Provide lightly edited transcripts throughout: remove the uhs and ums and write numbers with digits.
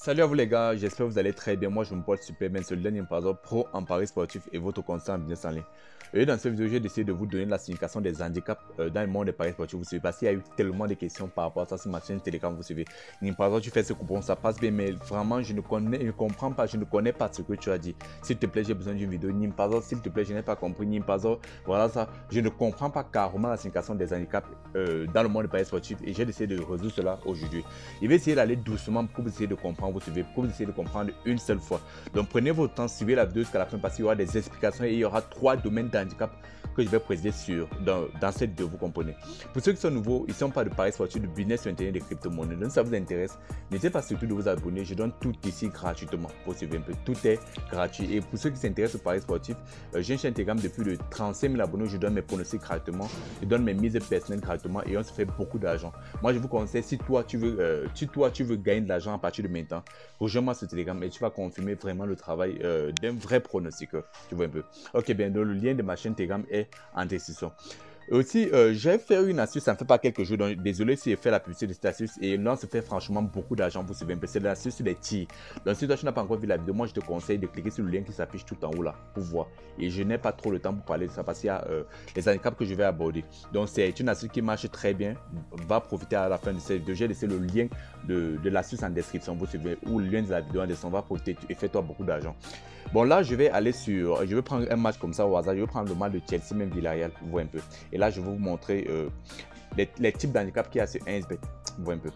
Salut à vous les gars, j'espère que vous allez très bien. Moi je me porte super bien, c'est le dernier pro en paris sportif et votre conseil en business en ligne. Et dans cette vidéo, j'ai décidé de vous donner la signification des handicaps dans le monde des paris sportifs. Vous savez, parce qu'il y a eu tellement de questions par rapport à ça sur ma chaîne Telegram. Vous savez, par exemple, tu fais ce coupon, ça passe bien, mais vraiment, je ne comprends pas, je ne connais pas ce que tu as dit. S'il te plaît, j'ai besoin d'une vidéo. Nimpazo, s'il te plaît, je n'ai pas compris. Nimpazo, voilà ça. Je ne comprends pas carrément la signification des handicaps dans le monde des paris sportifs et j'ai décidé de résoudre cela aujourd'hui. Je vais essayer d'aller doucement pour vous essayer de comprendre, vous savez, pour vous essayer de comprendre une seule fois. Donc prenez votre temps, suivez la vidéo jusqu'à la fin parce qu'il y aura des explications et il y aura 3 domaines d'handicap que je vais préciser dans cette vidéo, vous comprenez. Pour ceux qui sont nouveaux, ils ne sont pas de paris sportifs, de business sur internet, de crypto-monnaies. Donc si ça vous intéresse, n'hésitez pas surtout de vous abonner. Je donne tout ici gratuitement pour suivre un peu. Tout est gratuit. Et pour ceux qui s'intéressent aux paris sportifs, j'ai une chaîne Telegram de plus de 35 000 abonnés. Je donne mes pronostics gratuitement. Je donne mes mises personnelles gratuitement et on se fait beaucoup d'argent. Moi, je vous conseille, si toi, tu veux gagner de l'argent à partir de maintenant, rejoins-moi sur Telegram et tu vas confirmer vraiment le travail d'un vrai pronostiqueur. Tu vois un peu. Ok, bien, donc le lien de ma chaîne Telegram est en description. Aussi, j'ai fait une astuce, ça ne fait pas quelques jours, donc désolé si j'ai fait la publicité de cette astuce et là on se fait franchement beaucoup d'argent, vous savez un peu, c'est l'astuce sur les tirs. Donc si toi tu n'as pas encore vu la vidéo, moi je te conseille de cliquer sur le lien qui s'affiche tout en haut là pour voir. Et je n'ai pas trop le temps pour parler de ça parce qu'il y a les handicaps que je vais aborder. Donc c'est une astuce qui marche très bien, va profiter à la fin de cette vidéo. J'ai laissé le lien de l'astuce en description, vous savez, ou le lien de la vidéo en description, va profiter et fais-toi beaucoup d'argent. Bon là je vais prendre un match comme ça au hasard, je vais prendre le match de Chelsea, même Villarreal, vous voyez un peu. Et là je vais vous montrer les types d'handicap qu'il y a sur 1xBet, vous voyez un peu.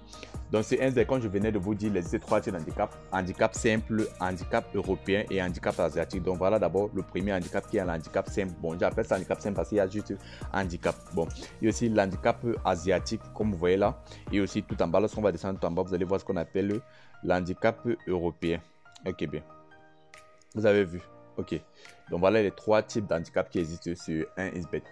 Donc sur 1xBet, comme je venais de vous dire, les 3 types d'handicap, handicap simple, handicap européen et handicap asiatique. Donc voilà d'abord le premier handicap qui est l'handicap simple. Bon, j'appelle ça handicap simple parce qu'il y a juste handicap. Bon, il y a aussi l'handicap asiatique, comme vous voyez là. Et aussi tout en bas, lorsqu'on va descendre tout en bas, vous allez voir ce qu'on appelle l'handicap européen. Ok, bien. Vous avez vu. Ok. Donc voilà les 3 types d'handicap qui existent sur 1xBet.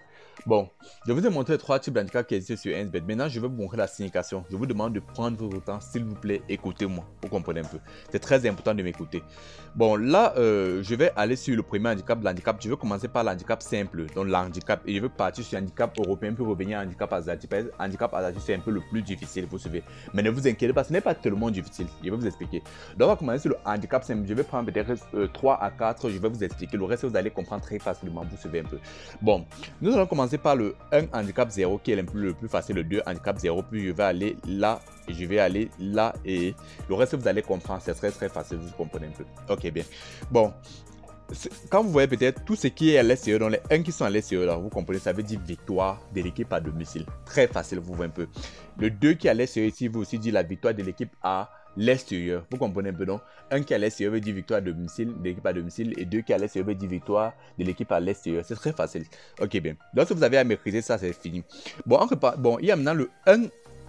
Bon, je vous ai montré les 3 types d'handicap qui existent sur 1xBet. Maintenant, je vais vous montrer la signification. Je vous demande de prendre votre temps, s'il vous plaît, écoutez-moi. Vous comprenez un peu. C'est très important de m'écouter. Bon, là, je vais aller sur le premier handicap, l'handicap. Je vais commencer par l'handicap simple, donc l'handicap. Et je vais partir sur l'handicap européen, puis revenir à l'handicap asiatique. Handicap asiatique, c'est un peu le plus difficile, vous savez. Mais ne vous inquiétez pas, ce n'est pas tellement difficile. Je vais vous expliquer. Donc, on va commencer sur le handicap simple. Je vais prendre peut-être 3 à 4. Je vais vous expliquer. Le reste, vous allez comprendre très facilement. Vous savez un peu. Bon, nous allons commencer par le 1 handicap 0 qui est le plus facile, le 2 handicap 0, puis je vais aller là et je vais aller là et le reste vous allez comprendre, c'est très facile, vous comprenez un peu. Ok, bien. Bon, quand vous voyez peut-être tout ce qui est à l'extérieur, dans les 1 qui sont à l'extérieur là, vous comprenez, ça veut dire victoire de l'équipe à domicile. Très facile, vous voyez un peu. Le 2 qui est à l'extérieur ici, vous aussi dire la victoire de l'équipe à l'extérieur. Vous comprenez un peu, donc 1 qui est à l'extérieur veut dire victoire à domicile, de l'équipe à domicile, et 2 qui est à l'extérieur veut dire victoire de l'équipe à l'extérieur. C'est très facile. Ok, bien. Donc si vous avez à maîtriser ça, c'est fini. Bon, il y a maintenant le 1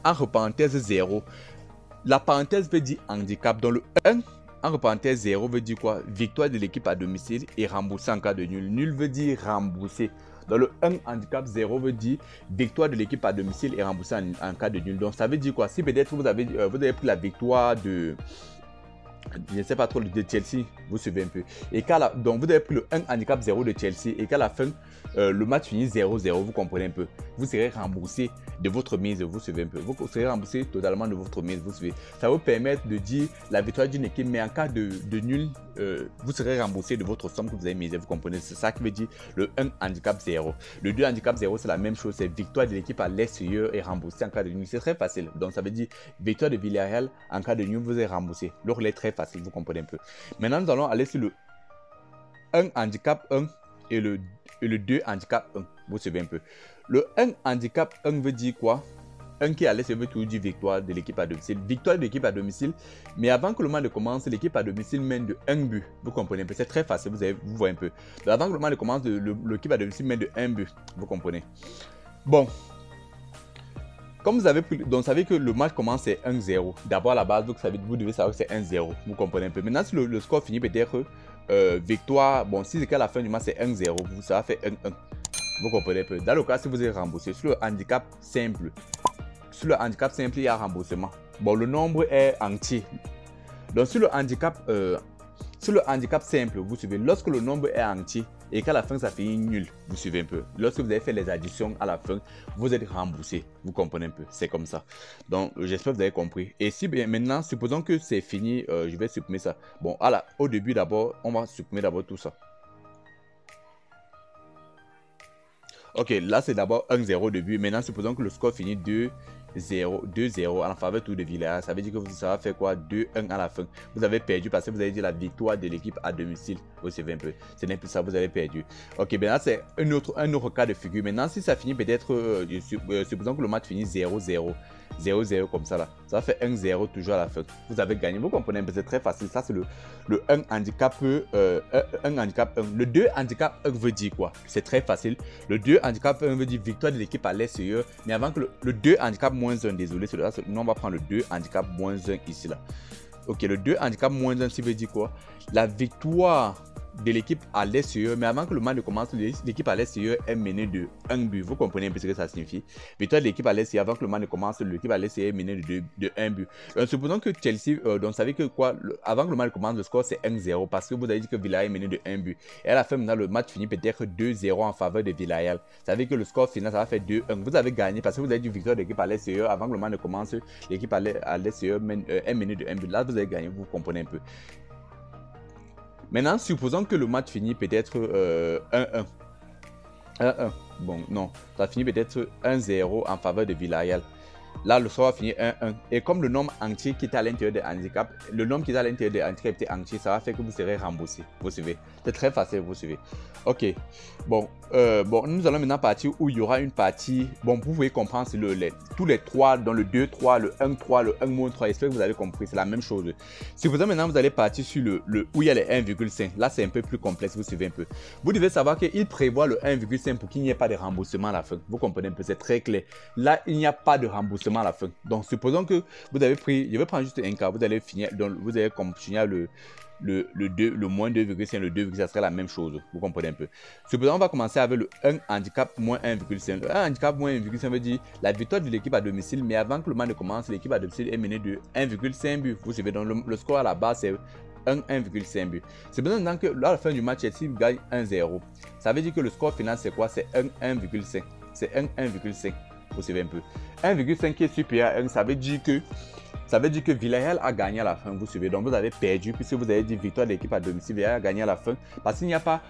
entre parenthèse 0. La parenthèse veut dire handicap. Donc le 1 entre parenthèse 0 veut dire quoi? Victoire de l'équipe à domicile et remboursé en cas de nul. Nul veut dire remboursé. Dans le 1 handicap 0 veut dire victoire de l'équipe à domicile et remboursé en cas de nul. Donc ça veut dire quoi? Si peut-être vous avez pris la victoire de, je ne sais pas trop, de Chelsea, vous suivez un peu. Et donc vous avez pris le 1 handicap 0 de Chelsea et qu'à la fin, le match finit 0-0, vous comprenez un peu. Vous serez remboursé de votre mise, vous suivez un peu. Vous serez remboursé totalement de votre mise, vous suivez. Ça va vous permettre de dire la victoire d'une équipe, mais en cas de nul, vous serez remboursé de votre somme que vous avez mise, vous comprenez. C'est ça qui veut dire le 1 handicap 0. Le 2 handicap 0, c'est la même chose, c'est victoire de l'équipe à l'extérieur et remboursé en cas de nul. C'est très facile. Donc ça veut dire victoire de Villarreal en cas de nul, vous êtes remboursé. L'autre est très facile, vous comprenez un peu. Maintenant, nous allons aller sur le 1 handicap 1 et le 2 handicap 1. Vous savez un peu. Le 1 handicap 1 veut dire quoi? 1 qui est à l'extérieur veut toujours dire victoire de l'équipe à domicile. Victoire de l'équipe à domicile. Mais avant que le match ne commence, l'équipe à domicile mène de 1 but. Vous comprenez un peu. C'est très facile. Vous voyez un peu. Donc, avant que le match ne commence, l'équipe à domicile mène de 1 but. Vous comprenez. Bon. Comme vous avez pris, donc vous savez que le match commence c'est 1-0. D'abord à la base, vous devez savoir que c'est 1-0. Vous comprenez un peu. Maintenant, si le score finit peut-être victoire, bon, si c'est qu'à la fin du match c'est 1-0, ça va faire 1-1. Vous comprenez un peu. Dans le cas, si vous êtes remboursé, sur le handicap simple, il y a remboursement. Bon, le nombre est entier. Donc sur le handicap Sur le handicap simple, vous suivez, lorsque le nombre est entier et qu'à la fin ça finit nul, vous suivez un peu. Lorsque vous avez fait les additions à la fin, vous êtes remboursé. Vous comprenez un peu, c'est comme ça. Donc j'espère que vous avez compris. Et si bien maintenant, supposons que c'est fini, je vais supprimer ça. Bon, voilà, au début d'abord, on va supprimer d'abord tout ça. Ok, là c'est d'abord 1-0 au début. Maintenant, supposons que le score finit 2-0 en faveur de Villarreal. Ça veut dire que ça va faire quoi? 2-1 à la fin. Vous avez perdu parce que vous avez dit la victoire de l'équipe à domicile. Vous savez un peu. Ce n'est plus ça, vous avez perdu. Ok, maintenant c'est un autre cas de figure. Maintenant, si ça finit peut-être, supposons que le match finit 0-0. 0-0 comme ça là. Ça va faire 1-0 toujours à la fin. Vous avez gagné. Vous comprenez un peu, c'est très facile. Ça c'est le 1 handicap 1 handicap 1. Le 2 handicap 1 veut dire quoi? C'est très facile. Le 2 handicap 1 veut dire victoire de l'équipe à l'extérieur. Mais avant que le 2 handicap -1, désolé, nous on va prendre le 2 handicap -1 ici là. Ok, le 2 handicap -1, ça veut dire quoi? La victoire de l'équipe à l'extérieur, mais avant que le match ne commence, l'équipe à l'extérieur est menée de 1 but. Vous comprenez un peu ce que ça signifie? Victoire de l'équipe à l'extérieur, avant que le match ne commence, l'équipe à l'extérieur est menée de 1 but. Supposons que Chelsea, donc vous savez que quoi, avant que le match commence, le score c'est 1-0 parce que vous avez dit que Villarreal est mené de 1 but. Et à la fin, maintenant, le match finit peut-être 2-0 en faveur de Villarreal. Ça veut dire que le score final, ça va faire 2-1. Vous avez gagné parce que vous avez dit victoire de l'équipe à l'extérieur. Avant que le match ne commence, l'équipe à l'extérieur est menée de 1 but. Là, vous avez gagné, vous comprenez un peu. Maintenant, supposons que le match finit peut-être 1-1. 1-1. Bon, non. Ça finit peut-être 1-0 en faveur de Villarreal. Là, le score va finir 1-1. Et comme le nombre entier qui est à l'intérieur des handicaps, le nombre qui est à l'intérieur des handicaps est entier, ça va faire que vous serez remboursé. Vous suivez. C'est très facile, vous suivez. Ok. Bon, nous allons maintenant partir où il y aura une partie. Bon, vous pouvez comprendre tous les 3, dans le 2-3, le 1-3, le 1-3. J'espère que vous avez compris. C'est la même chose. Si vous maintenant, vous allez partir sur le où il y a les 1,5. Là, c'est un peu plus complexe. Vous suivez un peu. Vous devez savoir qu'il prévoit le 1,5 pour qu'il n'y ait pas de remboursement à la fin. Vous comprenez un peu. C'est très clair. Là, il n'y a pas de remboursement à la fin. Donc, supposons que vous avez pris, je vais prendre juste un cas, vous allez finir, donc vous allez continuer le moins 2,5, le 2, ça serait la même chose. Vous comprenez un peu. Supposons on va commencer avec le 1 handicap moins 1,5. Le 1 handicap moins 1,5 veut dire la victoire de l'équipe à domicile, mais avant que le match ne commence, l'équipe à domicile est menée de 1,5 but. Vous savez, donc le score à la base, c'est 1,5 but. C'est maintenant que à la fin du match, Chelsea gagne 1-0. Ça veut dire que le score final, c'est quoi? C'est 1,5. C'est 1,5. Vous savez un peu. 1,5 qui est supérieur à 1, ça veut dire que Villarreal a gagné à la fin. Vous suivez. Donc vous avez perdu puisque vous avez dit victoire de l'équipe à domicile. Villarreal a gagné à la fin parce qu'il n'y a pas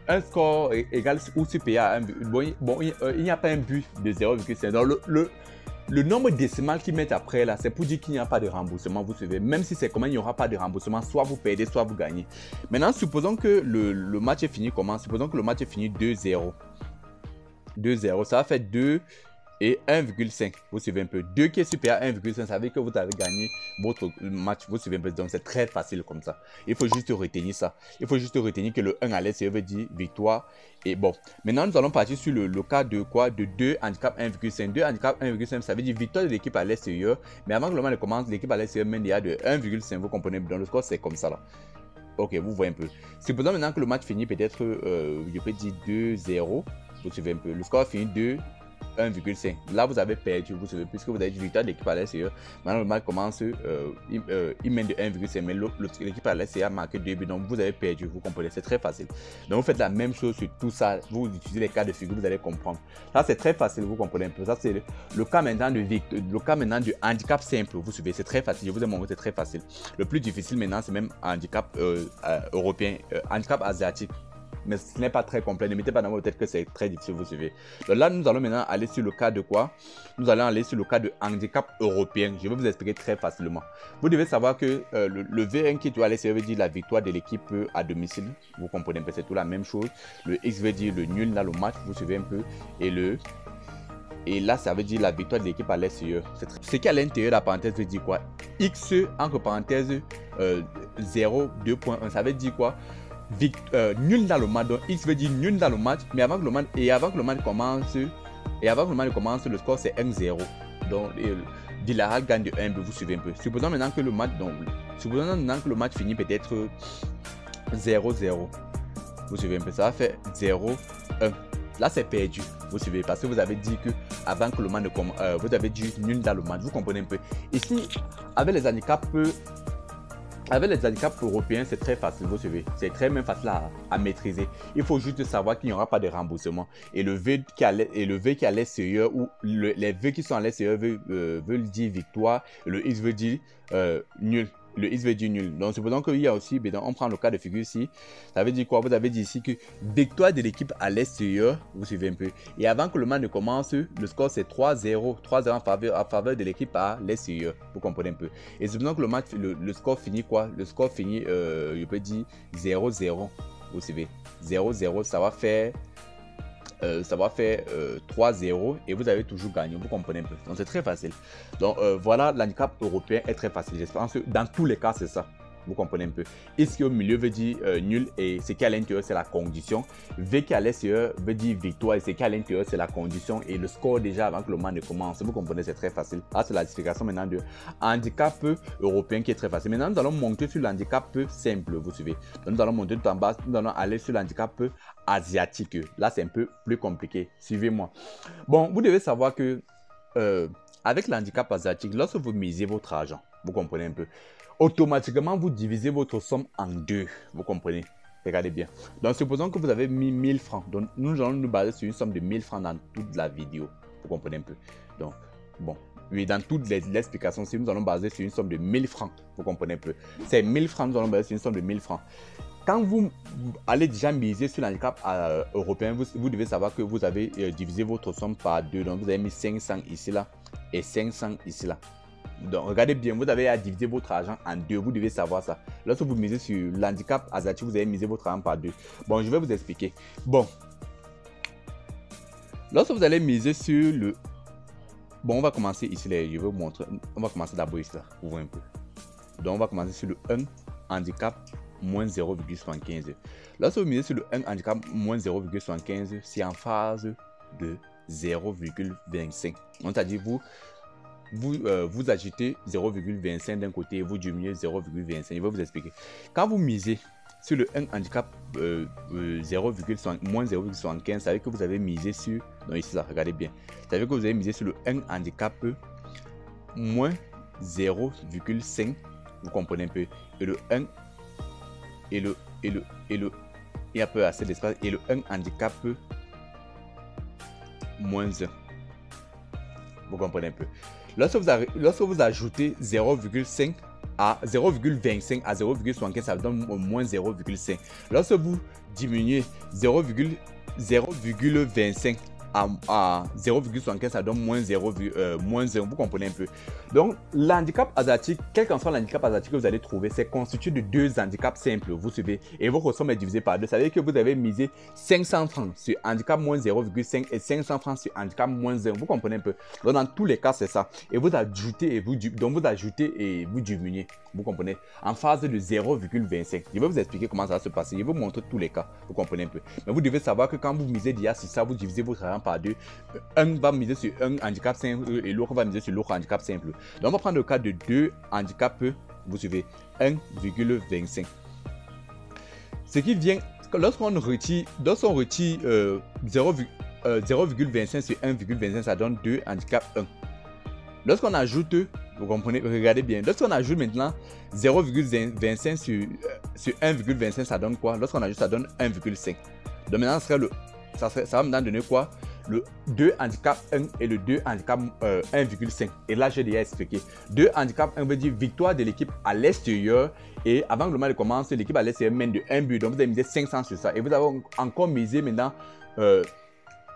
un score égal ou supérieur à 1 but. Bon, il n'y a pas un but de 0,5. Donc le nombre décimal qu'ils mettent après là, c'est pour dire qu'il n'y a pas de remboursement. Vous suivez. Même si c'est comment il n'y aura pas de remboursement, soit vous perdez, soit vous gagnez. Maintenant, supposons que le match est fini comment? Supposons que le match est fini 2-0. 2-0, ça va faire 2 et 1,5. Vous suivez un peu. 2 qui est supérieur à 1,5, ça veut dire que vous avez gagné votre match. Vous suivez un peu. Donc c'est très facile comme ça. Il faut juste retenir ça. Il faut juste retenir que le 1 à l'extérieur veut dire victoire. Et bon, maintenant nous allons partir sur le cas de quoi? De 2 handicap 1,5. 2 handicap 1,5, ça veut dire victoire de l'équipe à l'extérieur. Mais avant que le match commence, l'équipe à l'extérieur mène déjà de 1,5. Vous comprenez? Dans le score, c'est comme ça là. Ok, vous voyez un peu. Supposons maintenant que le match finit peut-être, je peux dire 2-0. Vous suivez un peu. Le score finit 1,5. Là, vous avez perdu, vous savez, puisque vous avez dit victoire de l'équipe à l'extérieur. Maintenant, le match commence, il mène de 1,5, mais l'équipe à l'extérieur a marqué 2 buts, donc vous avez perdu, vous comprenez, c'est très facile. Donc, vous faites la même chose sur tout ça, vous utilisez les cas de figure, vous allez comprendre. Ça, c'est très facile, vous comprenez un peu. Ça, c'est le cas maintenant du handicap simple, vous suivez, c'est très facile, je vous ai montré, c'est très facile. Le plus difficile maintenant, c'est même handicap européen, handicap asiatique. Mais ce n'est pas très complet. Ne mettez pas dans votre tête que c'est très difficile, vous suivez. Donc là, nous allons maintenant aller sur le cas de quoi? Nous allons aller sur le cas de handicap européen. Je vais vous expliquer très facilement. Vous devez savoir que le V1 qui doit aller, ça veut dire la victoire de l'équipe à domicile. Vous comprenez un peu, c'est tout la même chose. Le X veut dire le nul dans le match, vous suivez un peu. Et là, ça veut dire la victoire de l'équipe à l'extérieur. Ce qui est à l'intérieur de la parenthèse veut dire quoi? X entre parenthèses 0, 2.1. Ça veut dire quoi? Nul dans le match. Donc X veut dire nul dans le match, mais avant que le match commence, le score c'est 1-0. Donc Villarreal gagne de 1 but, vous suivez un peu. Supposons maintenant que le match finit peut-être 0-0. Vous suivez un peu, ça va faire 0-1. Là c'est perdu, vous suivez, parce que vous avez dit que avant que le match ne commence, vous avez dit nul dans le match, vous comprenez un peu. Ici, avec les handicaps Avec les handicaps européens, c'est très facile, vous savez. C'est très même facile à maîtriser. Il faut juste savoir qu'il n'y aura pas de remboursement. Et le V qui est à l'extérieur ou les V qui sont à l'extérieur veulent dire victoire. Et le X veut dire nul. Le X veut dire nul. Donc, supposons qu'il y a aussi, on prend le cas de figure ici. Ça veut dire quoi? Vous avez dit ici que victoire de l'équipe à l'extérieur, vous suivez un peu. Et avant que le match ne commence, le score c'est 3-0. 3-0 en faveur de l'équipe à l'extérieur. Vous comprenez un peu. Et supposons que le match, le score finit quoi? Le score finit, je peux dire 0-0. Vous suivez. 0-0, ça va faire 3-0 et vous avez toujours gagné, vous comprenez un peu. Donc c'est très facile. Donc voilà, l'handicap européen est très facile. J'espère que dans tous les cas c'est ça. Vous comprenez un peu. X qui est au milieu veut dire nul et ce qui est à l'intérieur c'est la condition. V qui est à l'extérieur veut dire victoire et ce qui est à l'intérieur c'est la condition et le score déjà avant que le match ne commence. Vous comprenez, c'est très facile. Ah, c'est la explication maintenant de handicap européen qui est très facile. Maintenant nous allons monter sur l'handicap simple, vous suivez. Donc, nous allons monter tout en bas, nous allons aller sur l'handicap asiatique. Là c'est un peu plus compliqué. Suivez-moi. Bon, vous devez savoir que avec l'handicap asiatique, lorsque vous misez votre argent, vous comprenez un peu, automatiquement, vous divisez votre somme en deux. Vous comprenez? Regardez bien. Donc, supposons que vous avez mis 1000 francs. Donc, nous allons nous baser sur une somme de 1000 francs dans toute la vidéo. Vous comprenez un peu? Donc, bon. Oui, dans toute l'explication, si nous allons baser sur une somme de 1000 francs. Vous comprenez un peu? C'est 1000 francs, nous allons baser sur une somme de 1000 francs. Quand vous allez déjà miser sur l'handicap européen, vous devez savoir que vous avez divisé votre somme par deux. Donc, vous avez mis 500 ici, là, et 500 ici, là. Donc, regardez bien, vous avez à diviser votre argent en deux. Vous devez savoir ça. Lorsque vous misez sur l'handicap asiatique, vous avez misé votre argent par deux. Bon, je vais vous expliquer. Bon, lorsque vous allez miser sur le... Bon, on va commencer ici. Là, je vais vous montrer. On va commencer d'abord ici. Là. Ouvrez un peu. Donc, on va commencer sur le 1 handicap moins 0,75. Lorsque vous misez sur le 1 handicap moins 0,75, c'est en phase de 0,25. C'est-à-dire, vous ajoutez 0,25 d'un côté et vous diminuez 0,25. Je vais vous expliquer. Quand vous misez sur le 1 handicap moins 0,75, ça veut dire que vous avez misé sur... Non, ici, là, regardez bien. Ça veut dire que vous avez misé sur le 1 handicap moins 0,5. Vous comprenez un peu. Et le 1 il y a peu assez d'espace. Et le 1 handicap moins 1. Vous comprenez un peu. Lorsque vous ajoutez 0,5 à 0,25 à 0,75, ça donne moins 0,5. Lorsque vous diminuez 0,25 à 0,75, ça donne moins 1. Vous comprenez un peu. Donc, l'handicap asiatique, quel qu'en soit l'handicap asiatique que vous allez trouver, c'est constitué de deux handicaps simples. Vous suivez. Et votre somme est divisée par deux. Ça veut dire que vous avez misé 500 francs sur handicap moins 0,5 et 500 francs sur handicap moins 1. Vous comprenez un peu. Donc, dans tous les cas, c'est ça. Et vous ajoutez et vous ajoutez et vous diminuez. Vous comprenez. En phase de 0,25. Je vais vous expliquer comment ça va se passer. Je vais vous montrer tous les cas. Vous comprenez un peu. Mais vous devez savoir que quand vous misez déjà sur ça, vous divisez votre argent par deux. Un va miser sur un handicap simple et l'autre va miser sur l'autre handicap simple. Donc, on va prendre le cas de deux handicaps, vous suivez, 1,25. Ce qui vient, lorsqu'on retire 0,25 sur 1,25, ça donne 2 handicap 1. Lorsqu'on ajoute, vous comprenez, regardez bien, lorsqu'on ajoute maintenant 0,25 sur 1,25, ça donne quoi? Lorsqu'on ajoute, ça donne 1,5. Donc maintenant, ça va maintenant donner quoi? Le 2 handicap 1 et le 2 handicap 1,5. Et là, j'ai déjà expliqué. 2 handicap 1 veut dire victoire de l'équipe à l'extérieur. Et avant que le match commence, l'équipe à l'extérieur mène de 1 but. Donc, vous avez misé 500 sur ça. Et vous avez encore misé maintenant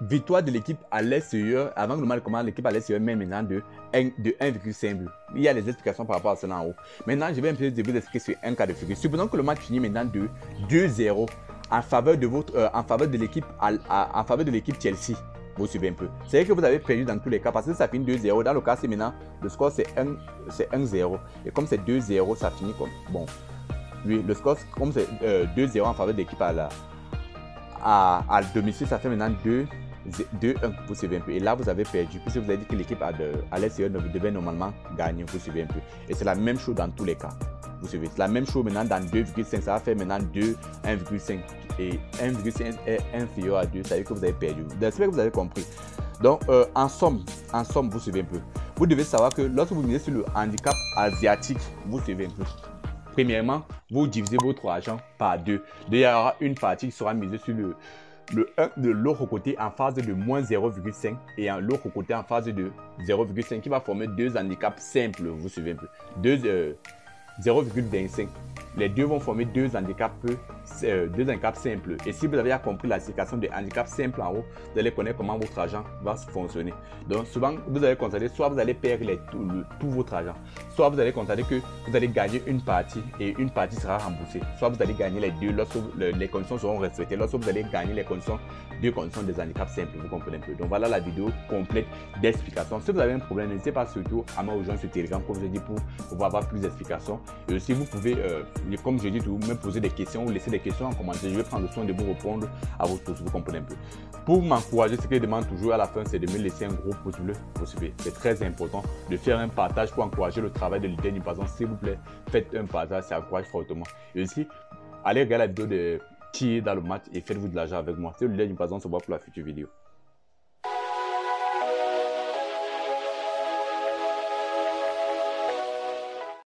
victoire de l'équipe à l'extérieur. Avant que le match commence, l'équipe à l'extérieur mène maintenant de 1,5 but. Il y a des explications par rapport à cela en haut. Maintenant, je vais un peu vous expliquer sur un cas de figure. Supposons que le match finit maintenant de 2-0 en faveur de l'équipe en faveur de l'équipe Chelsea. Vous suivez un peu. C'est que vous avez perdu dans tous les cas parce que ça finit 2-0. Dans le cas, c'est maintenant le score c'est 1-0. Et comme c'est 2-0, ça finit comme bon. Oui, le score comme c'est 2-0 en faveur de l'équipe à domicile, ça fait maintenant 2-1. Vous suivez un peu. Et là, vous avez perdu puisque vous avez dit que l'équipe à l'extérieur devait normalement gagner. Vous suivez un peu. Et c'est la même chose dans tous les cas. Vous suivez. C'est la même chose maintenant dans 2,5. Ça va faire maintenant 1,5. Et 1,5 est inférieur à 2. Ça veut dire que vous avez perdu. J'espère que vous avez compris. Donc, en somme, vous suivez un peu. Vous devez savoir que lorsque vous misez sur le handicap asiatique, vous suivez un peu. Premièrement, vous divisez votre argent par deux. Il y aura une partie qui sera misée sur le 1 de l'autre côté en phase de moins 0,5 et l'autre côté en phase de 0,5 qui va former deux handicaps simples. Vous suivez un peu. 0,25. Les deux vont former deux handicaps simples. Et si vous avez compris la signification des handicaps simples en haut, vous allez connaître comment votre argent va fonctionner. Donc souvent, vous allez constater, soit vous allez perdre tout votre argent, soit vous allez constater que vous allez gagner une partie et une partie sera remboursée. Soit vous allez gagner les deux lorsque les conditions seront respectées, lorsque vous allez gagner les conditions des handicaps simples. Vous comprenez un peu. Donc voilà la vidéo complète d'explication. Si vous avez un problème, n'hésitez pas surtout à me rejoindre sur Telegram, comme je l'ai dit, pour pouvoir avoir plus d'explications. Et aussi, vous pouvez, comme je dis, me poser des questions ou laisser des questions en commentaire. Je vais prendre le soin de vous répondre à vos tous. Vous comprenez un peu. Pour m'encourager, ce que je demande toujours à la fin, c'est de me laisser un gros pouce bleu. C'est très important de faire un partage pour encourager le travail de l'idée. Par exemple, s'il vous plaît, faites un partage, ça encourage fortement. Et aussi, allez regarder la vidéo de qui est dans le match et faites-vous de l'argent avec moi. C'est le lien, par exemple, se voit pour la future vidéo.